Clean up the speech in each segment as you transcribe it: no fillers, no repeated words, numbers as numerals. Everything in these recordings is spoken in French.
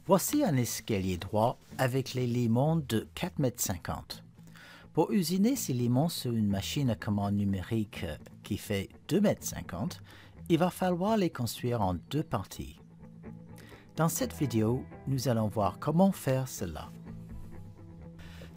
Voici un escalier droit avec les limons de 4,50 m. Pour usiner ces limons sur une machine à commande numérique qui fait 2,50 m, il va falloir les construire en deux parties. Dans cette vidéo, nous allons voir comment faire cela.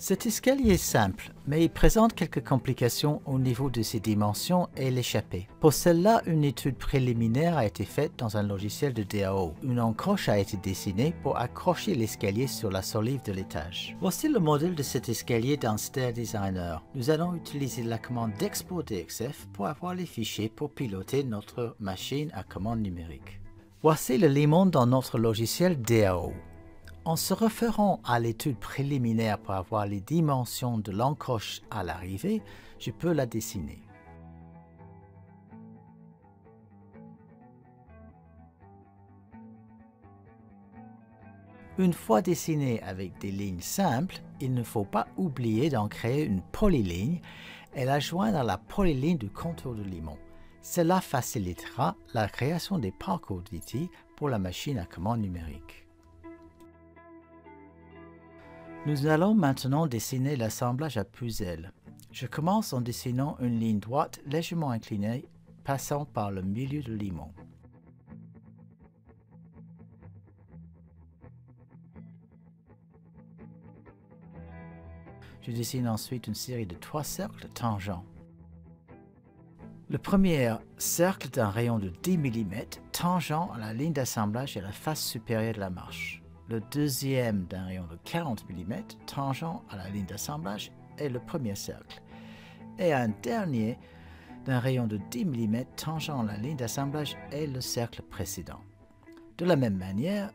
Cet escalier est simple, mais il présente quelques complications au niveau de ses dimensions et l'échappée. Pour cela, une étude préliminaire a été faite dans un logiciel de DAO. Une encoche a été dessinée pour accrocher l'escalier sur la solive de l'étage. Voici le modèle de cet escalier dans Stair Designer. Nous allons utiliser la commande d'export.dxf pour avoir les fichiers pour piloter notre machine à commande numérique. Voici le limon dans notre logiciel DAO. En se référant à l'étude préliminaire pour avoir les dimensions de l'encoche à l'arrivée, je peux la dessiner. Une fois dessinée avec des lignes simples, il ne faut pas oublier d'en créer une polyligne et la joindre à la polyligne du contour du limon. Cela facilitera la création des parcours d'outils pour la machine à commande numérique. Nous allons maintenant dessiner l'assemblage à puzzle. Je commence en dessinant une ligne droite légèrement inclinée passant par le milieu du limon. Je dessine ensuite une série de 3 cercles tangents. Le premier cercle d'un rayon de 10 mm tangent à la ligne d'assemblage et à la face supérieure de la marche. Le deuxième d'un rayon de 40 mm tangent à la ligne d'assemblage est le premier cercle. Et un dernier d'un rayon de 10 mm tangent à la ligne d'assemblage est le cercle précédent. De la même manière,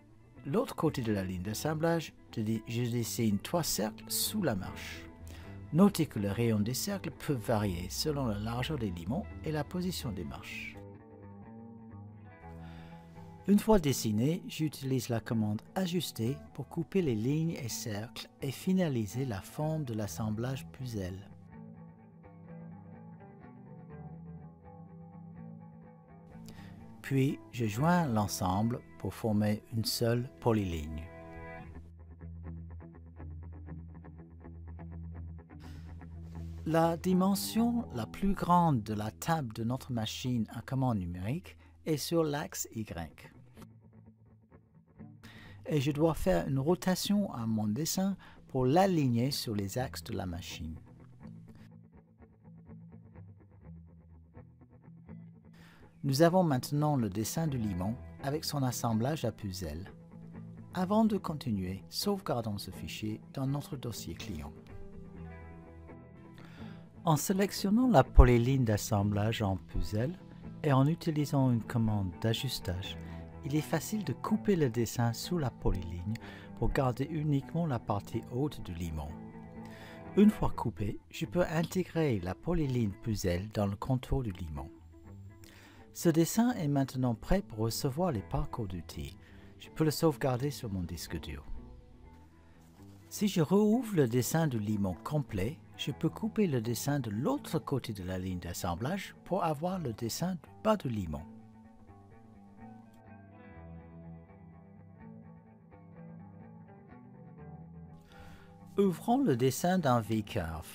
l'autre côté de la ligne d'assemblage, je dessine 3 cercles sous la marche. Notez que le rayon des cercles peut varier selon la largeur des limons et la position des marches. Une fois dessiné, j'utilise la commande Ajuster pour couper les lignes et cercles et finaliser la forme de l'assemblage puzzle. Puis, je joins l'ensemble pour former une seule polyligne. La dimension la plus grande de la table de notre machine à commande numérique est sur l'axe Y. Et je dois faire une rotation à mon dessin pour l'aligner sur les axes de la machine. Nous avons maintenant le dessin du limon avec son assemblage à puzzle. Avant de continuer, sauvegardons ce fichier dans notre dossier client. En sélectionnant la polyligne d'assemblage en puzzle et en utilisant une commande d'ajustage, il est facile de couper le dessin sous la polyligne pour garder uniquement la partie haute du limon. Une fois coupé, je peux intégrer la polyligne puzzle dans le contour du limon. Ce dessin est maintenant prêt pour recevoir les parcours d'outils. Je peux le sauvegarder sur mon disque dur. Si je rouvre le dessin du limon complet, je peux couper le dessin de l'autre côté de la ligne d'assemblage pour avoir le dessin du bas du limon. Ouvrons le dessin d'un V-curve.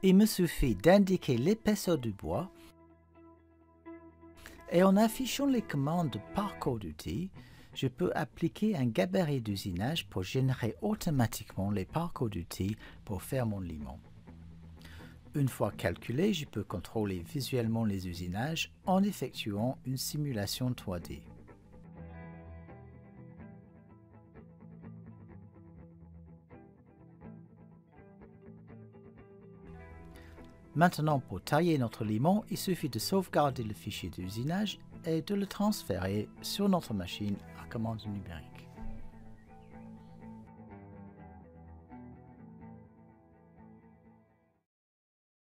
Il me suffit d'indiquer l'épaisseur du bois et en affichant les commandes de parcours d'outils, je peux appliquer un gabarit d'usinage pour générer automatiquement les parcours d'outils pour faire mon limon. Une fois calculé, je peux contrôler visuellement les usinages en effectuant une simulation 3D. Maintenant, pour tailler notre limon, il suffit de sauvegarder le fichier d'usinage et de le transférer sur notre machine à commande numérique.